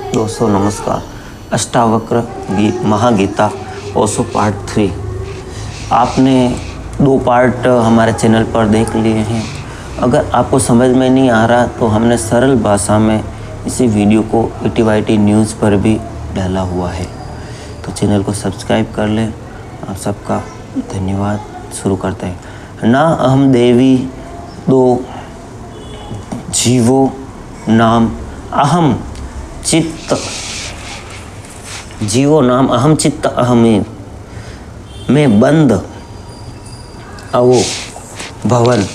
दोस्तों नमस्कार। अष्टावक्र महागीता ओशो पार्ट 3 आपने 2 पार्ट हमारे चैनल पर देख लिए हैं। अगर आपको समझ में नहीं आ रहा तो हमने सरल भाषा में इसी वीडियो को ITYT न्यूज़ पर भी डाला हुआ है, तो चैनल को सब्सक्राइब कर लें। आप सबका धन्यवाद। शुरू करते हैं। ना अहम देवी दो जीवो नाम अहम चित्त जीवो नाम अहम चित्त अहमे में बंद अवो भवन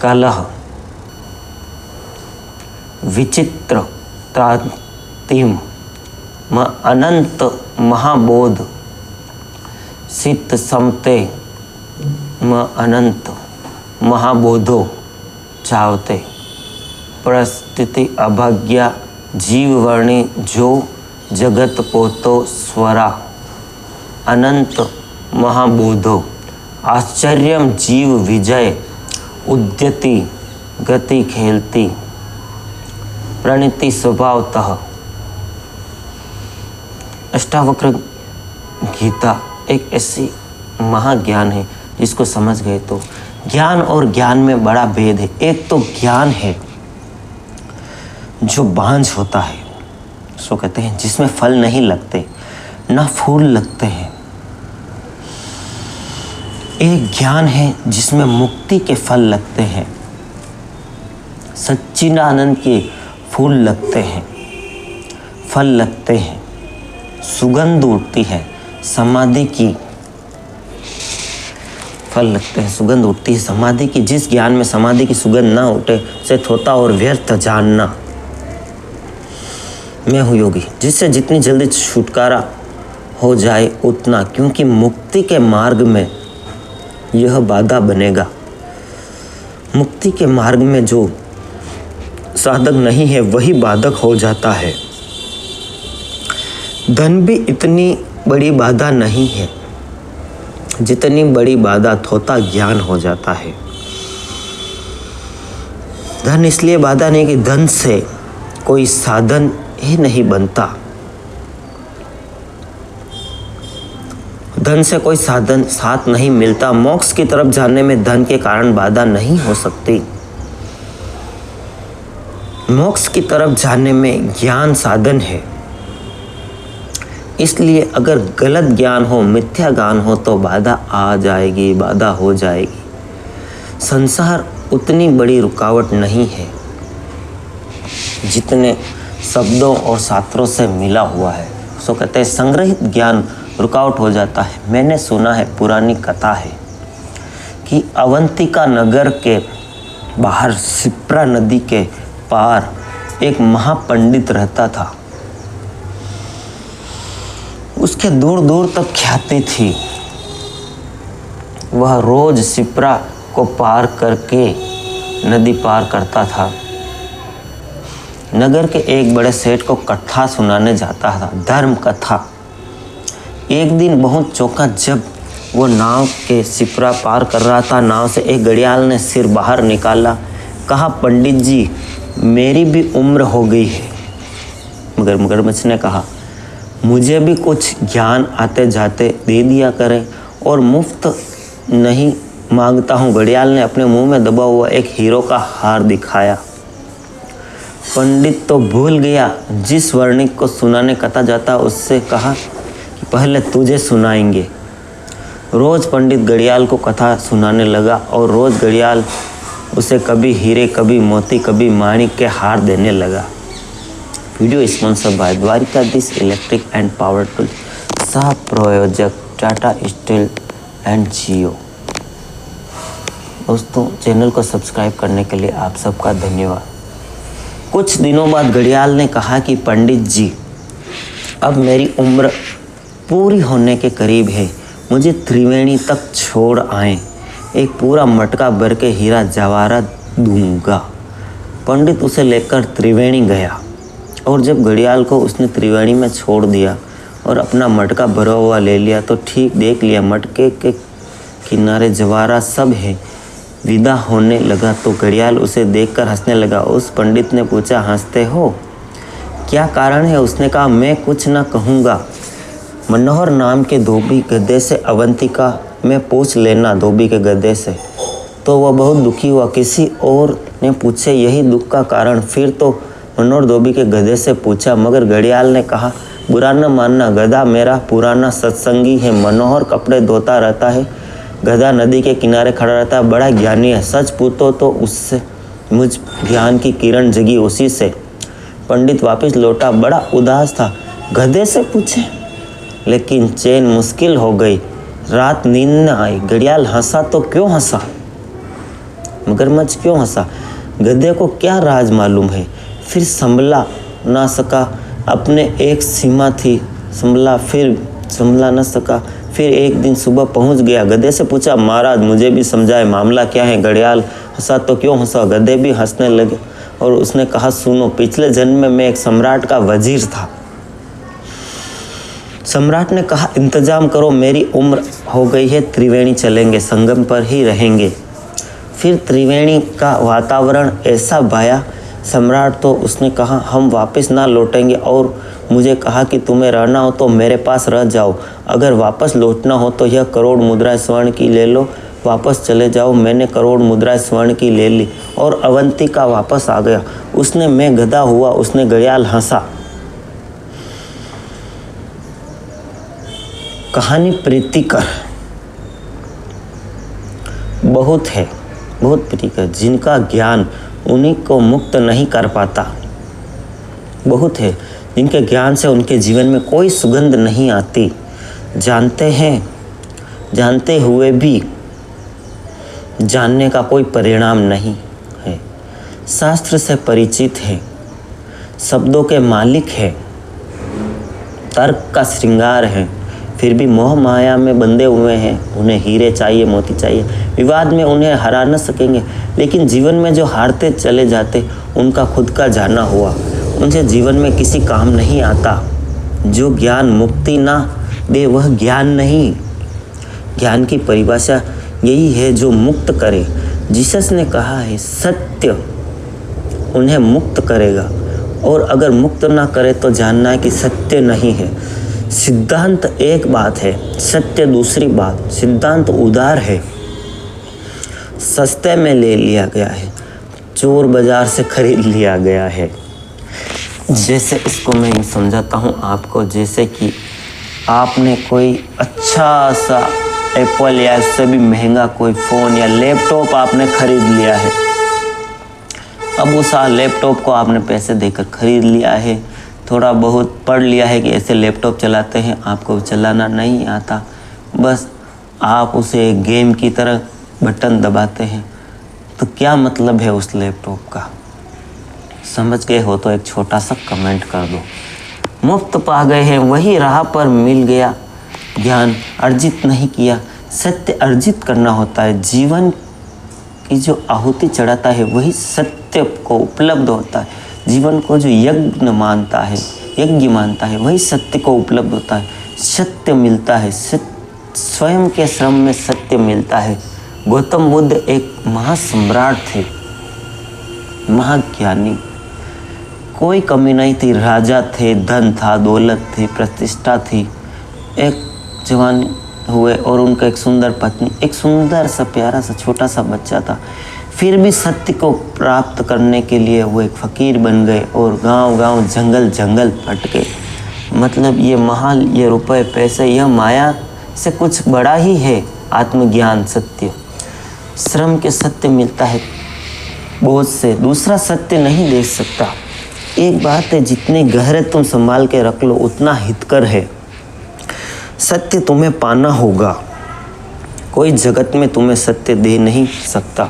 कलह विचित्र त्रातिम म अनंत महाबोध सित समते म अनंत महाबोधो चावते परिस्थिति अभाग्या जीव वर्णी जो जगत पोतो स्वरा अनंत महाबोधो आश्चर्यम जीव विजय उद्यति गति खेलती प्रणति स्वभावतः। अष्टावक्र गीता एक ऐसी महाज्ञान है जिसको समझ गए तो ज्ञान और ज्ञान में बड़ा भेद है। एक तो ज्ञान है जो बांझ होता है, सो कहते हैं, जिसमें फल नहीं लगते ना फूल लगते हैं। एक ज्ञान है जिसमें मुक्ति के फल लगते हैं, सच्चिदानंद के फूल लगते हैं, फल लगते हैं, सुगंध उठती है समाधि की, फल लगते हैं, सुगंध उठती है समाधि की। जिस ज्ञान में समाधि की सुगंध ना उठे उसे थोथा और व्यर्थ जानना। मैं हूँ योगी, जिससे जितनी जल्दी छुटकारा हो जाए उतना, क्योंकि मुक्ति के मार्ग में यह बाधा बनेगा। मुक्ति के मार्ग में जो साधक नहीं है वही बाधक हो जाता है। धन भी इतनी बड़ी बाधा नहीं है जितनी बड़ी बाधा थोथा ज्ञान हो जाता है। धन इसलिए बाधा नहीं कि धन से कोई साधन ही नहीं बनता, धन से कोई साधन साथ नहीं मिलता। मोक्ष की तरफ जाने में धन के कारण बाधा नहीं हो सकती। मोक्ष की तरफ जाने में ज्ञान साधन है। इसलिए अगर गलत ज्ञान हो, मिथ्या ज्ञान हो तो बाधा आ जाएगी, बाधा हो जाएगी। संसार उतनी बड़ी रुकावट नहीं है जितने शब्दों और शास्त्रों से मिला हुआ है। सो कहते हैं संग्रहित ज्ञान रुकावट हो जाता है। मैंने सुना है, पुरानी कथा है कि अवंतिका नगर के बाहर शिप्रा नदी के पार एक महापंडित रहता था। उसके दूर दूर तक ख्याति थी। वह रोज शिप्रा को पार करके नदी पार करता था। नगर के एक बड़े सेठ को कथा सुनाने जाता था, धर्म कथा। एक दिन बहुत चौंका जब वो नाव के शिप्रा पार कर रहा था। नाव से एक घड़ियाल ने सिर बाहर निकाला, कहा, पंडित जी मेरी भी उम्र हो गई है। मगर मगरमच्छ ने कहा, मुझे भी कुछ ज्ञान आते जाते दे दिया करें, और मुफ्त नहीं मांगता हूँ। घड़ियाल ने अपने मुंह में दबा हुआ एक हीरो का हार दिखाया। पंडित तो भूल गया। जिस वर्णिक को सुनाने कथा जाता उससे कहा कि पहले तुझे सुनाएंगे। रोज पंडित घड़ियाल को कथा सुनाने लगा और रोज घड़ियाल उसे कभी हीरे, कभी मोती, कभी माणिक के हार देने लगा। Video sponsor by Dwarkadhish electric and power tool, सह प्रायोजक टाटा स्टील एंड जियो। दोस्तों चैनल को सब्सक्राइब करने के लिए आप सबका धन्यवाद। कुछ दिनों बाद घड़ियाल ने कहा कि पंडित जी अब मेरी उम्र पूरी होने के करीब है, मुझे त्रिवेणी तक छोड़ आएं, एक पूरा मटका भर के हीरा जवाहरात दूंगा। पंडित उसे लेकर त्रिवेणी गया और जब घड़ियाल को उसने त्रिवेणी में छोड़ दिया और अपना मटका भरा हुआ ले लिया तो ठीक देख लिया मटके के किनारे जवाहरात सब है। विदा होने लगा तो घड़ियाल उसे देखकर हंसने लगा। उस पंडित ने पूछा, हंसते हो क्या कारण है? उसने कहा, मैं कुछ न कहूँगा। मनोहर नाम के धोबी गधे से अवंतिका में पूछ लेना, धोबी के गधे से। तो वह बहुत दुखी हुआ। किसी और ने पूछे यही दुख का कारण। फिर तो मनोहर धोबी के गधे से पूछा, मगर घड़ियाल ने कहा, बुरा न मानना, गधा मेरा पुराना सत्संगी है। मनोहर कपड़े धोता रहता है, गधा नदी के किनारे खड़ा रहता है, बड़ा ज्ञानी है। सच पूछो तो उससे मुझ ज्ञान की किरण जगी उसी से। पंडित वापस लौटा, बड़ा उदास था। गधे से पूछे, लेकिन चैन मुश्किल हो गई। रात नींद न आई। घड़ियाल हंसा तो क्यों हंसा? मगरमच्छ क्यों हंसा? गधे को क्या राज मालूम है? फिर संभला ना सका। अपने एक सीमा थी, संभला न सका। फिर एक दिन सुबह पहुंच गया। गधे से पूछा, महाराज मुझे भी समझाए, मामला क्या है? घड़ियाल हंसा तो क्यों हंसा? गधे भी हंसने लगे और उसने कहा, सुनो, पिछले जन्म में मैं एक सम्राट का वजीर था। सम्राट ने कहा, इंतजाम करो, मेरी उम्र हो गई है, त्रिवेणी चलेंगे, संगम पर ही रहेंगे। फिर त्रिवेणी का वातावरण ऐसा भाया सम्राट तो उसने कहा, हम वापस ना लौटेंगे, और मुझे कहा कि तुम्हें रहना हो तो मेरे पास रह जाओ, अगर वापस लौटना हो तो यह करोड़ मुद्रा स्वर्ण की ले लो, वापस चले जाओ। मैंने करोड़ मुद्रा स्वर्ण की ले ली और अवंतिका वापस आ गया। उसने मैं गधा हुआ, उसने घड़ियाल हंसा। कहानी प्रीतिकर बहुत है, बहुत प्रीतिकर, जिनका ज्ञान उन्हीं को मुक्त नहीं कर पाता। बहुत है जिनके ज्ञान से उनके जीवन में कोई सुगंध नहीं आती। जानते हैं, जानते हुए भी जानने का कोई परिणाम नहीं है। शास्त्र से परिचित है, शब्दों के मालिक है, तर्क का श्रृंगार है, फिर भी मोह माया में बंधे हुए हैं। उन्हें हीरे चाहिए, मोती चाहिए, विवाद में उन्हें हरा न सकेंगे। लेकिन जीवन में जो हारते चले जाते, उनका खुद का जाना हुआ, उनसे जीवन में किसी काम नहीं आता। जो ज्ञान मुक्ति ना दे वह ज्ञान नहीं। ज्ञान की परिभाषा यही है जो मुक्त करे। जीसस ने कहा है, सत्य उन्हें मुक्त करेगा, और अगर मुक्त ना करे तो जानना है कि सत्य नहीं है। सिद्धांत एक बात है, सत्य दूसरी बात। सिद्धांत उदार है, सस्ते में ले लिया गया है, चोर बाजार से खरीद लिया गया है। जैसे इसको मैं यूँ समझाता हूँ आपको, जैसे कि आपने कोई अच्छा सा एप्पल या उससे भी महंगा कोई फ़ोन या लैपटॉप आपने खरीद लिया है। अब उस लैपटॉप को आपने पैसे देकर खरीद लिया है, थोड़ा बहुत पढ़ लिया है कि ऐसे लैपटॉप चलाते हैं, आपको चलाना नहीं आता, बस आप उसे गेम की तरह बटन दबाते हैं। तो क्या मतलब है उस लैपटॉप का? समझ गए हो तो एक छोटा सा कमेंट कर दो। मुफ्त पा गए हैं, वही राह पर मिल गया। ज्ञान अर्जित नहीं किया, सत्य अर्जित करना होता है। जीवन की जो आहुति चढ़ाता है वही सत्य को उपलब्ध होता है। जीवन को जो यज्ञ मानता है वही सत्य को उपलब्ध होता है। सत्य मिलता है, स्वयं के श्रम में सत्य मिलता है। गौतम बुद्ध एक महासम्राट थे, महाज्ञानी, कोई कमी नहीं थी, राजा थे, धन था, दौलत थी, प्रतिष्ठा थी। एक जवान हुए और उनका एक सुंदर पत्नी, एक सुंदर सा प्यारा सा छोटा सा बच्चा था। फिर भी सत्य को प्राप्त करने के लिए वो एक फ़कीर बन गए और गांव-गांव, जंगल भटके। मतलब ये महल, ये रुपए, पैसे, यह माया से कुछ बड़ा ही है आत्मज्ञान, सत्य। श्रम के सत्य मिलता है बोझ से, दूसरा सत्य नहीं देख सकता। एक बात है, जितने गहरे तुम संभाल के रख लो उतना हितकर है। सत्य तुम्हें पाना होगा, कोई जगत में तुम्हें सत्य दे नहीं सकता।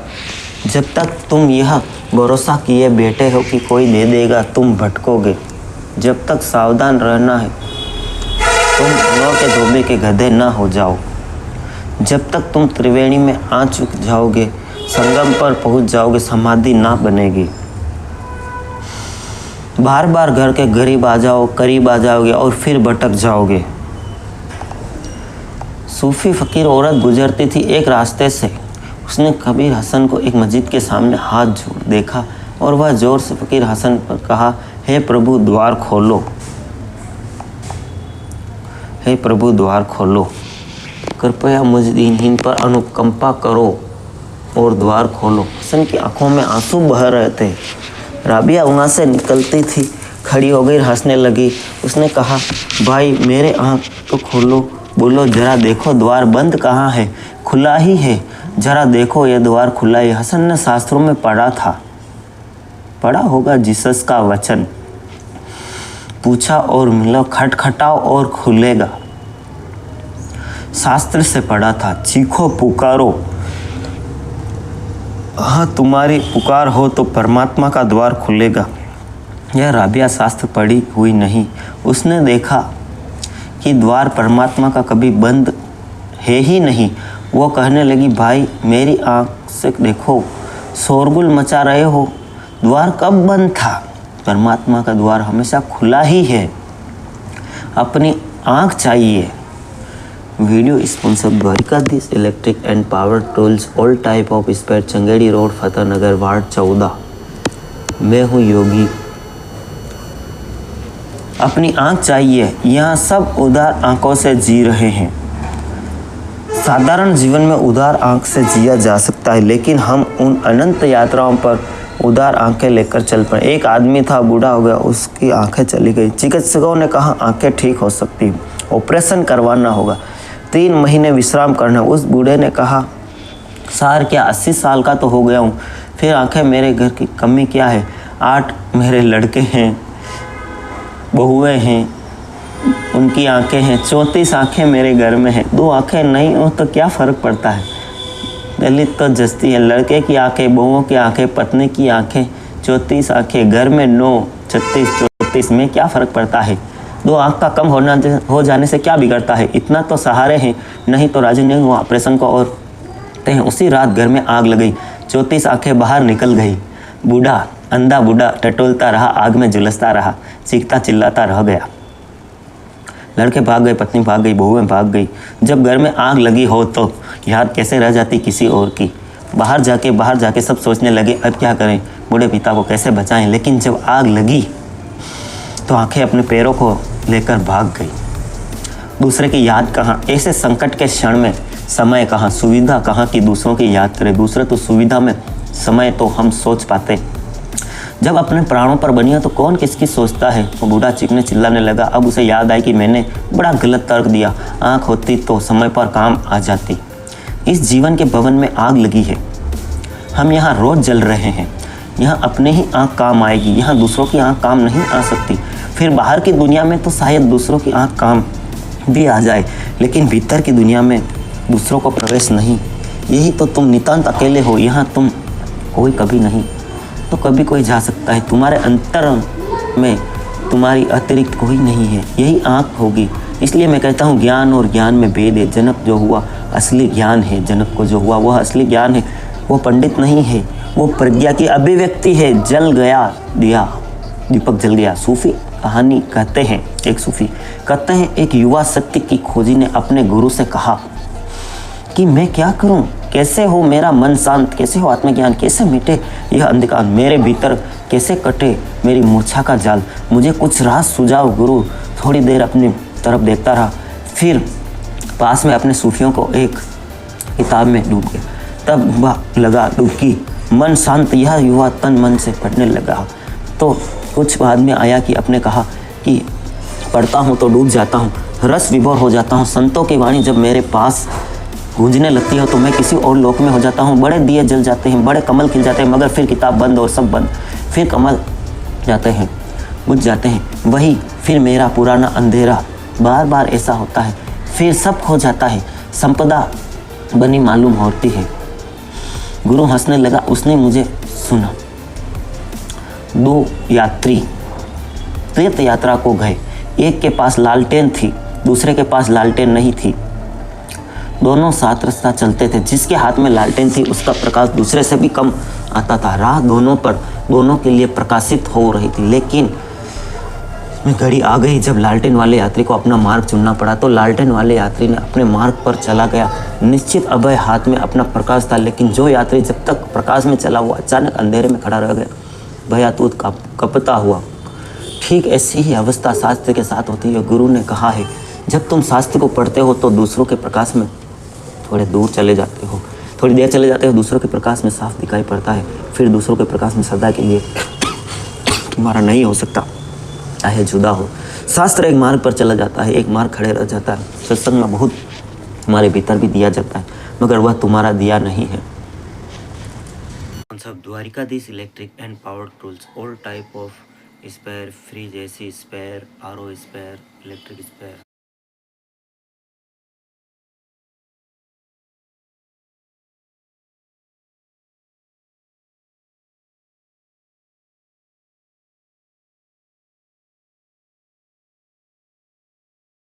जब तक तुम यह भरोसा किए बैठे हो कि कोई दे देगा, तुम भटकोगे। जब तक सावधान रहना है, तुम नौ के धोबे के गधे ना हो जाओ। जब तक तुम त्रिवेणी में आ चुक जाओगे, संगम पर पहुंच जाओगे, समाधि ना बनेगी। बार बार घर के करीब आ जाओगे और फिर भटक जाओगे। सूफी फ़कीर औरत गुजरती थी एक रास्ते से। उसने कबीर हसन को एक मस्जिद के सामने हाथ जोड़ देखा और वह ज़ोर से फ़कीर हसन पर कहा हे प्रभु द्वार खोलो, हे प्रभु द्वार खोलो, कृपया मुझ दीनहीन पर अनुकंपा करो और द्वार खोलो। हसन की आंखों में आंसू बह रहे थे। राबिया वहाँ से निकलती थी, खड़ी हो गई, हंसने लगी। उसने कहा, भाई मेरे आँख तो खोलो। बोलो, जरा देखो द्वार बंद कहाँ है, खुला ही है, जरा देखो ये द्वार खुला है। हसन ने शास्त्रों में पढ़ा होगा जीसस का वचन, पूछा और मिलो, खटखटाओ और खुलेगा। शास्त्र से पढ़ा था, चीखो पुकारो, हाँ तुम्हारी पुकार हो तो परमात्मा का द्वार खुलेगा। यह राबिया शास्त्र पढ़ी हुई नहीं, उसने देखा कि द्वार परमात्मा का कभी बंद है ही नहीं। वो कहने लगी, भाई मेरी आँख से देखो, शोरगुल मचा रहे हो, द्वार कब बंद था? परमात्मा का द्वार हमेशा खुला ही है, अपनी आँख चाहिए। Video sponsor Dwarkadhish electric and power tools, all type of spare, Changedi road, Fatehnagar, ward 14। मैं हूँ योगी। अपनी आँख चाहिए। यहाँ सब उदार आँखों से जी रहे हैं। साधारण जीवन में उदार आँख से जिया जा सकता है, लेकिन हम उन अनंत यात्राओं पर उदार आंखें लेकर चल पड़े। एक आदमी था, बूढ़ा हो गया, उसकी आंखें चली गई। चिकित्सकों ने कहा आंखें ठीक हो सकती, ऑपरेशन करवाना होगा, 3 महीने विश्राम करना। उस बूढ़े ने कहा, सार क्या 80 साल का तो हो गया हूँ, फिर आंखें मेरे घर की कमी क्या है? 8 मेरे लड़के हैं, बहुएं हैं, उनकी आंखें हैं, 34 आंखें मेरे घर में हैं। 2 आंखें नहीं हो तो क्या फ़र्क पड़ता है? दलित तो जस्ती है, लड़के की आंखें, बहुओं की आंखें, पत्नी की आंखें, 34 आंखें, घर में 9, 36, 34 में क्या फ़र्क पड़ता है? 2 आंख का कम हो जाने से क्या बिगड़ता है? इतना तो सहारे हैं, नहीं तो राजी नहीं हुआ ऑपरेशन को। और ते उसी रात घर में आग लग गई, 34 आंखें बाहर निकल गई। बूढ़ा, अंधा बूढ़ा टटोलता रहा, आग में झुलसता रहा, चीखता चिल्लाता रह गया। लड़के भाग गए, पत्नी भाग गई, बहुएं भाग गई। जब घर में आग लगी हो तो याद कैसे रह जाती किसी और की। बाहर जाके सब सोचने लगे, अब क्या करें, बूढ़े पिता को कैसे बचाएं। लेकिन जब आग लगी तो आंखें अपने पैरों को लेकर भाग गई। दूसरे की याद कहाँ? ऐसे संकट के क्षण में समय कहाँ, सुविधा कहाँ कि दूसरों की याद करें। दूसरे तो सुविधा में, समय तो हम सोच पाते। जब अपने प्राणों पर बनिया तो कौन किसकी सोचता है। वो बूढ़ा चीखने चिल्लाने लगा। अब उसे याद आई कि मैंने बड़ा गलत तर्क दिया, आँख होती तो समय पर काम आ जाती। इस जीवन के भवन में आग लगी है, हम यहाँ रोज जल रहे हैं। यहाँ अपने ही आँख काम आएगी, यहाँ दूसरों की आँख काम नहीं आ सकती। फिर बाहर की दुनिया में तो शायद दूसरों की आँख काम भी आ जाए, लेकिन भीतर की दुनिया में दूसरों को प्रवेश नहीं। यही तो तुम नितांत अकेले हो, यहाँ तुम कोई कभी नहीं तो कभी कोई जा सकता है। तुम्हारे अंतर में तुम्हारी अतिरिक्त कोई नहीं है, यही आँख होगी। इसलिए मैं कहता हूँ ज्ञान और ज्ञान में भेद है। जनक जो हुआ असली ज्ञान है, जनक को जो हुआ वह असली ज्ञान है। वो पंडित नहीं है, वो प्रज्ञा की अभिव्यक्ति है। जल गया दिया, दीपक जल गया। सूफी कहानी कहते हैं, एक सूफी कहते हैं, एक युवा सत्य की खोजी ने अपने गुरु से कहा कि मैं क्या करूं, कैसे हो मेरा मन शांत, कैसे हो आत्मज्ञान, कैसे मिटे यह अंधकार, मेरे भीतर कैसे कटे मेरी मूर्छा का जाल, मुझे कुछ राह सुझाओ गुरु। थोड़ी देर अपनी तरफ देखता रहा, फिर पास में अपने सूफियों को एक किताब में डूब गया। तब वह लगा डुबकी, मन शांत, यह युवा तन मन से पढ़ने लगा। तो कुछ बाद में आया कि अपने कहा कि पढ़ता हूँ तो डूब जाता हूँ, रस विभोर हो जाता हूँ। संतों की वाणी जब मेरे पास गूंजने लगती है तो मैं किसी और लोक में हो जाता हूँ। बड़े दिए जल जाते हैं, बड़े कमल खिल जाते हैं, मगर फिर किताब बंद और सब बंद। फिर कमल जाते हैं, बुझ जाते हैं, वही फिर मेरा पुराना अंधेरा। बार बार ऐसा होता है, फिर सब खो जाता है, संपदा बनी मालूम होती है। गुरु हंसने लगा, उसने मुझे सुना। 2 यात्री तीर्थ यात्रा को गए। एक के पास लालटेन थी, दूसरे के पास लालटेन नहीं थी। दोनों साथ रास्ता चलते थे। जिसके हाथ में लालटेन थी उसका प्रकाश दूसरे से भी कम आता था। राह दोनों के लिए प्रकाशित हो रही थी। लेकिन में घड़ी आ गई जब लालटेन वाले यात्री को अपना मार्ग चुनना पड़ा। तो लालटेन वाले यात्री ने अपने मार्ग पर चला गया। निश्चित अभय हाथ में अपना प्रकाश था, लेकिन जो यात्री जब तक प्रकाश में चला वो अचानक अंधेरे में खड़ा रह गया, भयातुत कपता हुआ। ठीक ऐसी ही अवस्था शास्त्र के साथ होती है। गुरु ने कहा है, जब तुम शास्त्र को पढ़ते हो तो दूसरों के प्रकाश में थोड़े दूर चले जाते हो, थोड़ी देर चले जाते हो, दूसरों के प्रकाश में साफ दिखाई पड़ता है, फिर दूसरों के प्रकाश में सदा के लिए तुम्हारा नहीं हो सकता, चाहे जुदा हो। शास्त्र एक मार्ग पर चला जाता है, एक मार्ग खड़े रह जाता है। सत्संग में बहुत हमारे भीतर भी दिया जाता है, मगर वह तुम्हारा दिया नहीं है। सब Dwarkadhish electric and power tools, all type of spare, fridge, AC spare, RO spare, electric spare,